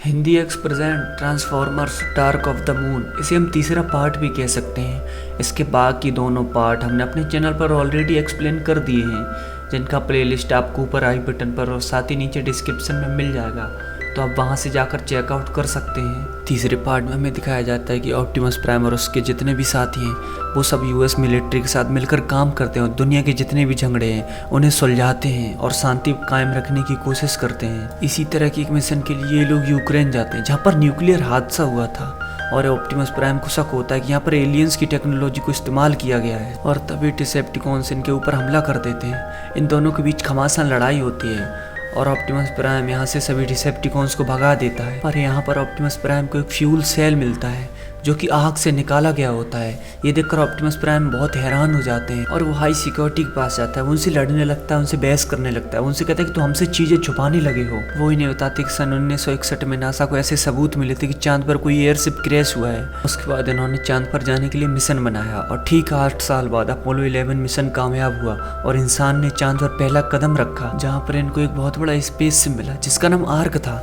Hindi x present transformers dark of the moon, इसे हम तीसरा पार्ट भी कह सकते हैं। इसके बाकी दोनों पार्ट हमने अपने चैनल पर ऑलरेडी एक्सप्लेन कर दिए हैं, जिनका प्लेलिस्ट आपको ऊपर आई बटन पर और साथ ही नीचे डिस्क्रिप्शन में मिल जाएगा, तो आप वहां से जाकर चेकआउट कर सकते हैं। तीसरे पार्ट में हमें दिखाया जाता है कि ऑप्टिमस प्राइम और उसके जितने भी साथी हैं वो सब यूएस मिलिट्री के साथ मिलकर काम करते हैं और दुनिया के जितने भी झगड़े हैं उन्हें सुलझाते हैं और शांति कायम रखने की कोशिश करते हैं। इसी तरह की एक मिशन के लिए ये लोग यूक्रेन जाते हैं, जहाँ पर न्यूक्लियर हादसा हुआ था और ऑप्टिमस प्राइम को शक होता है कि यहाँ पर एलियंस की टेक्नोलॉजी को इस्तेमाल किया गया है और तभी डिसेप्टिकॉन्स इनके ऊपर हमला कर देते हैं। इन दोनों के बीच घमासान लड़ाई होती है और ऑप्टिमस प्राइम यहाँ से सभी डिसेप्टिकॉन्स को भगा देता है। पर यहाँ पर ऑप्टिमस प्राइम को एक फ्यूल सेल मिलता है जो कि आग से निकाला गया होता है। ये देखकर ऑप्टिमस प्राइम बहुत हैरान हो जाते हैं और वो हाई सिक्योरिटी के पास जाता है, उनसे लड़ने लगता है, उनसे बहस करने लगता है, उनसे कहता है कि तुम हमसे चीज़ें छुपाने लगे हो। वो इन्हें बताते कि सन 1961 में नासा को ऐसे सबूत मिले थे कि चांद पर कोई एयरशिप क्रैश हुआ है। उसके बाद इन्होंने चांद पर जाने के लिए मिशन बनाया और ठीक 8 साल बाद अपोलो 11 मिशन कामयाब हुआ और इंसान ने चांद पर पहला कदम रखा, जहाँ पर इनको एक बहुत बड़ा स्पेसशिप मिला जिसका नाम आर्क था।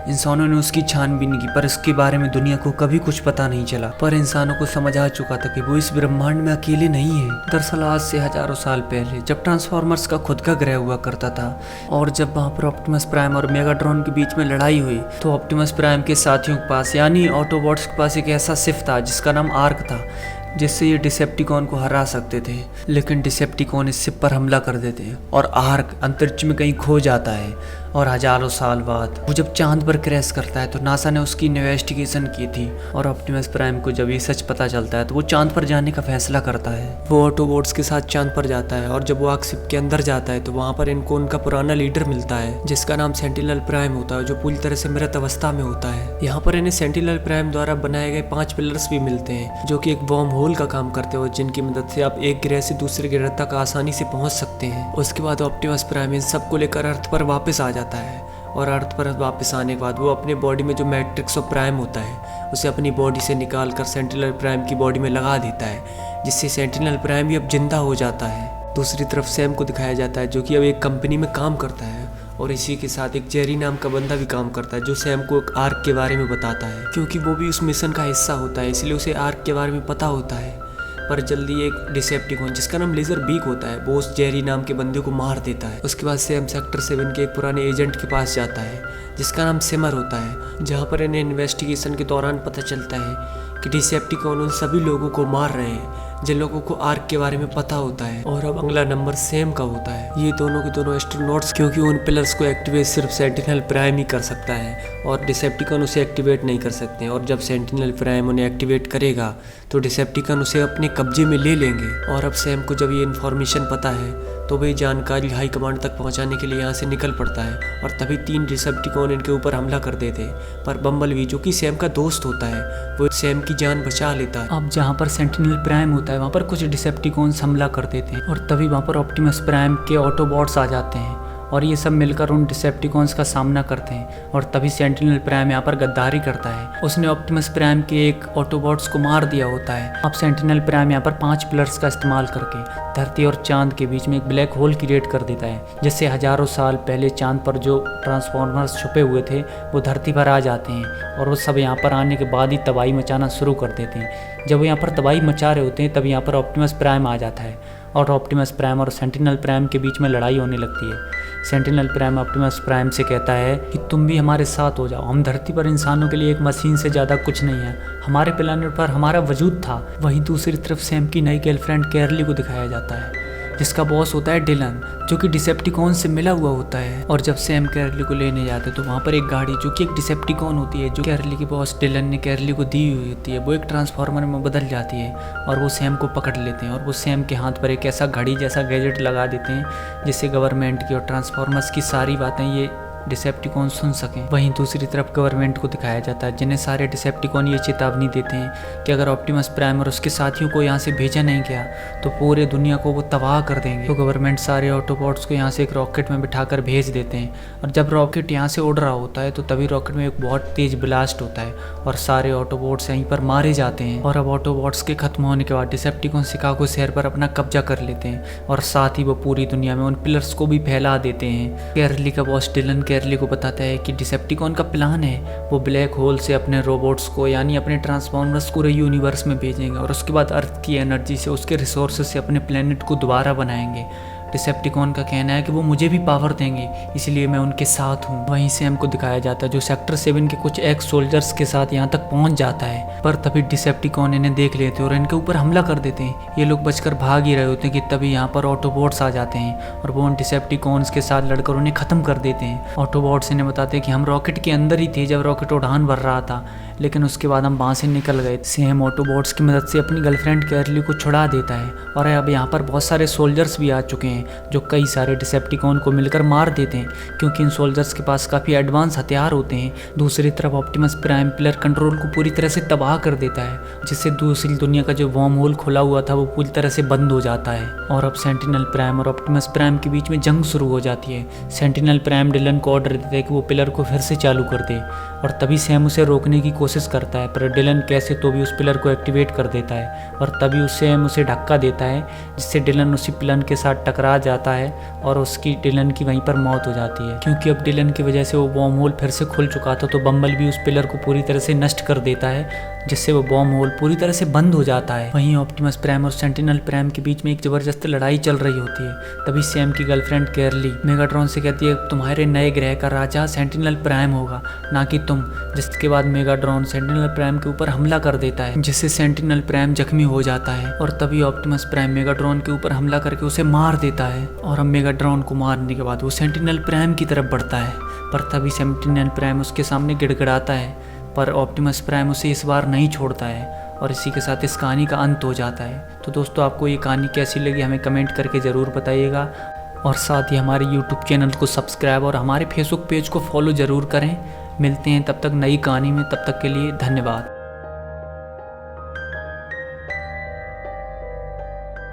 इंसानों ने उसकी छानबीन की पर इसके बारे में दुनिया को कभी कुछ पता नहीं चला, पर इंसानों को समझ आ चुका था कि वो इस ब्रह्मांड में अकेले नहीं है। दरअसल आज से हजारों साल पहले जब ट्रांसफॉर्मर्स का खुद का ग्रह हुआ करता था और जब वहाँ पर ऑप्टिमस प्राइम और मेगाट्रॉन के बीच में लड़ाई हुई तो ऑप्टिमस प्राइम के साथियों के पास यानी ऑटोबॉट्स के पास एक ऐसा शिप था जिसका नाम आर्क था, जिससे ये डिसेप्टिकॉन को हरा सकते थे। लेकिन डिसेप्टिकॉन इस शिप पर हमला कर देते हैं और आर्क अंतरिक्ष में कहीं खो जाता है और हजारों साल बाद वो जब चांद पर क्रैश करता है तो नासा ने उसकी इन्वेस्टिगेशन की थी और ऑप्टिमस प्राइम को जब ये सच पता चलता है तो वो चांद पर जाने का फैसला करता है। वो ऑटोबॉट्स के साथ चांद पर जाता है और जब वो आर्क शिप के अंदर जाता है तो वहाँ पर इनको उनका पुराना लीडर मिलता है जिसका नाम सेंटिनल प्राइम होता है, जो पूरी तरह से मृत अवस्था में होता है। यहाँ पर इन्हें सेंटिनल प्राइम द्वारा बनाए गए 5 पिलर्स भी मिलते हैं जो कि एक वर्म होल का काम करते हो, जिनकी मदद से आप एक ग्रह से दूसरे ग्रह तक आसानी से पहुंच सकते हैं। उसके बाद ऑप्टिमस प्राइम इन सबको लेकर अर्थ पर वापस आ जाता है और अर्थ पर वापस आने के बाद वो अपने बॉडी में जो मैट्रिक्स ऑफ प्राइम होता है उसे अपनी बॉडी से निकाल कर सेंटिनल प्राइम की बॉडी में लगा देता है, जिससे सेंटिनल प्राइम भी अब जिंदा हो जाता है। दूसरी तरफ सैम को दिखाया जाता है जो कि अब एक कंपनी में काम करता है और इसी के साथ एक जेरी नाम का बंदा भी काम करता है जो सैम को एक आर्क के बारे में बताता है, क्योंकि वो भी उस मिशन का हिस्सा होता है इसलिए उसे आर्क के बारे में पता होता है। पर जल्दी एक डिसेप्टिकॉन जिसका नाम लेजर बीक होता है वो उस जेरी नाम के बंदे को मार देता है। उसके बाद सैम सेक्टर 7 के एक पुराने एजेंट के पास जाता है जिसका नाम सिमर होता है, जहाँ पर इन्हें इन्वेस्टिगेशन के दौरान पता चलता है कि डिसेप्टिकॉन उन सभी लोगों को मार रहे हैं जिन लोगों को आर्क के बारे में पता होता है। और अब अगला नंबर सैम का होता है। ये दोनों के दोनों एस्ट्रोनॉट्स, क्योंकि उन पिलर्स को एक्टिवेट सिर्फ सेंटिनल प्राइम ही कर सकता है और डिसेप्टिकॉन उसे एक्टिवेट नहीं कर सकते हैं, और जब सेंटिनल प्राइम उन्हें एक्टिवेट करेगा तो डिसेप्टिकॉन उसे अपने कब्जे में ले लेंगे। और अब सैम को जब ये इन्फॉर्मेशन पता है तो वही जानकारी हाई कमांड तक पहुंचाने के लिए यहाँ से निकल पड़ता है और तभी 3 डिसेप्टिकॉन इनके ऊपर हमला कर देते हैं। पर बम्बलबी जो कि सैम का दोस्त होता है वो सैम की जान बचा लेता है। अब जहाँ पर सेंटिनल प्राइम होता है वहाँ पर कुछ डिसेप्टिकॉन्स हमला कर देते हैं और तभी वहाँ पर ऑप्टिमस प्राइम के ऑटोबॉट्स आ जाते हैं और ये सब मिलकर उन डिसेप्टिकॉन्स का सामना करते हैं। और तभी सेंटिनल प्राइम यहाँ पर गद्दारी करता है, उसने ऑप्टिमस प्राइम के एक ऑटोबॉट्स को मार दिया होता है। अब सेंटिनल प्राइम यहाँ पर 5 पिलर्स का इस्तेमाल करके धरती और चांद के बीच में एक ब्लैक होल क्रिएट कर देता है, जिससे हजारों साल पहले चांद पर जो ट्रांसफॉर्मर्स छुपे हुए थे वो धरती पर आ जाते हैं और वो सब यहाँ पर आने के बाद ही तबाही मचाना शुरू कर देते हैं। जब वो यहाँ पर तबाही मचा रहे होते हैं तब यहाँ पर ऑप्टिमस प्राइम आ जाता है और ऑप्टिमस प्राइम और सेंटिनल प्राइम के बीच में लड़ाई होने लगती है। सेंटिनल प्राइम ऑप्टिमस प्राइम से कहता है कि तुम भी हमारे साथ हो जाओ, हम धरती पर इंसानों के लिए एक मशीन से ज़्यादा कुछ नहीं है, हमारे प्लेनेट पर हमारा वजूद था। वहीं दूसरी तरफ सैम की नई गर्लफ्रेंड कैरली को दिखाया जाता है जिसका बॉस होता है डिलन, जो कि डिसेप्टिकॉन से मिला हुआ होता है। और जब सैम कैरली को लेने जाते तो वहाँ पर एक गाड़ी जो कि एक डिसेप्टिकॉन होती है जो कैरली के बॉस डिलन ने कैरली को दी हुई होती है वो एक ट्रांसफॉर्मर में बदल जाती है और वो सैम को पकड़ लेते हैं और वो सैम के हाथ पर एक ऐसा घड़ी जैसा गैजेट लगा देते हैं जिससे गवर्नमेंट की और ट्रांसफॉर्मर्स की सारी बातें ये डिसेप्टिकॉन सुन सकें। वहीं दूसरी तरफ गवर्नमेंट को दिखाया जाता है जिन्हें सारे डिसेप्टिकॉन ये चेतावनी देते हैं कि अगर ऑप्टिमस प्राइम और उसके साथियों को यहाँ से भेजा नहीं गया तो पूरे दुनिया को वो तबाह कर देंगे। तो गवर्नमेंट सारे ऑटोबॉट्स को यहाँ से एक रॉकेट में बिठाकर भेज देते हैं और जब रॉकेट यहाँ से उड़ रहा होता है तो तभी रॉकेट में एक बहुत तेज ब्लास्ट होता है और सारे ऑटोबॉट्स यहीं पर मारे जाते हैं। और अब ऑटोबॉट्स के खत्म होने के बाद डिसेप्टिकॉन शिकागो शहर पर अपना कब्जा कर लेते हैं और साथ ही वो पूरी दुनिया में उन पिलर्स को भी फैला देते हैं। कैरली का बॉस डिलन कैरली को बताता है कि डिसेप्टिकॉन का प्लान है वो ब्लैक होल से अपने रोबोट्स को यानी अपने ट्रांसफॉर्मर्स पूरे यूनिवर्स में भेजेंगे और उसके बाद अर्थ की एनर्जी से उसके रिसोर्सेज से अपने प्लेनेट को दोबारा बनाएंगे। डिसेप्टिकॉन का कहना है कि वो मुझे भी पावर देंगे, इसलिए मैं उनके साथ हूँ। वहीं से हमको दिखाया जाता है जो सेक्टर 7 के कुछ एक्स सोल्जर्स के साथ यहाँ तक पहुँच जाता है, पर तभी डिसेप्टिकॉन इन्हें देख लेते हैं और इनके ऊपर हमला कर देते हैं। ये लोग बचकर भाग ही रहे होते हैं कि तभी यहाँ पर ऑटोबॉट्स आ जाते हैं और वो उन डिसेप्टिकॉन्स के साथ लड़कर उन्हें ख़त्म कर देते हैं। ऑटोबॉट्स इन्हें बताते हैं कि हम रॉकेट के अंदर ही थे जब रॉकेट उड़ान भर रहा था, लेकिन उसके बाद हम वहाँ से निकल गए। सैम ऑटोबॉट्स की मदद से अपनी गर्लफ्रेंड कैरली को छुड़ा देता है और अब यहाँ पर बहुत सारे सोल्जर्स भी आ चुके हैं जो कई सारे डिसेप्टिकॉन को मिलकर मार देते हैं, क्योंकि इन सोल्जर्स के पास काफ़ी एडवांस हथियार होते हैं। दूसरी तरफ ऑप्टिमस प्राइम पिलर कंट्रोल को पूरी तरह से तबाह कर देता है, जिससे दूसरी दुनिया का जो वॉर्म होल खुला हुआ था वो पूरी तरह से बंद हो जाता है और अब सेंटिनल प्राइम और ऑप्टिमस प्राइम के बीच में जंग शुरू हो जाती है। सेंटिनल प्राइम डिलन को ऑर्डर देता है कि वो पिलर को फिर से चालू कर दे और तभी सैम उसे रोकने की कोशिश करता है, पर डिलन कैसे तो भी उस पिलर को एक्टिवेट कर देता है और तभी सैम उसे धक्का देता है, जिससे डिलन उसी पिलर के साथ टकरा जाता है और उसकी डिलन की वहीं पर मौत हो जाती है। क्योंकि अब डिलन की वजह से वो बॉम्ब होल फिर से खुल चुका था, तो बम्बल भी उस पिलर को पूरी तरह से नष्ट कर देता है, जिससे वो बॉम्ब होल पूरी तरह से बंद हो जाता है। वहीं ऑप्टिमस प्राइम और सेंटिनल प्राइम के बीच में एक जबरदस्त लड़ाई चल रही होती है। तभी सैम की गर्लफ्रेंड कैरली मेगाट्रॉन से कहती है तुम्हारे नए ग्रह का राजा सेंटिनल प्राइम होगा, ना कि तुम। जिसके बाद मेगाट्रॉन सेंटिनल प्राइम के ऊपर हमला कर देता है, जिससे सेंटिनल प्राइम जख्मी हो जाता है और तभी ऑप्टिमस प्राइम मेगाट्रॉन के ऊपर हमला करके उसे मार देता है और अब मेगाट्रॉन को मारने के बाद वो सेंटिनल प्राइम की तरफ बढ़ता है, पर तभी सेंटिनल प्राइम उसके सामने गिड़गिड़ाता है, पर ऑप्टिमस प्राइम उसे इस बार नहीं छोड़ता है और इसी के साथ इस कहानी का अंत हो जाता है। तो दोस्तों आपको ये कहानी कैसी लगी हमें कमेंट करके ज़रूर बताइएगा और साथ ही हमारे यूट्यूब चैनल को सब्सक्राइब और हमारे फेसबुक पेज को फॉलो ज़रूर करें। मिलते हैं तब तक नई कहानी में, तब तक के लिए धन्यवाद।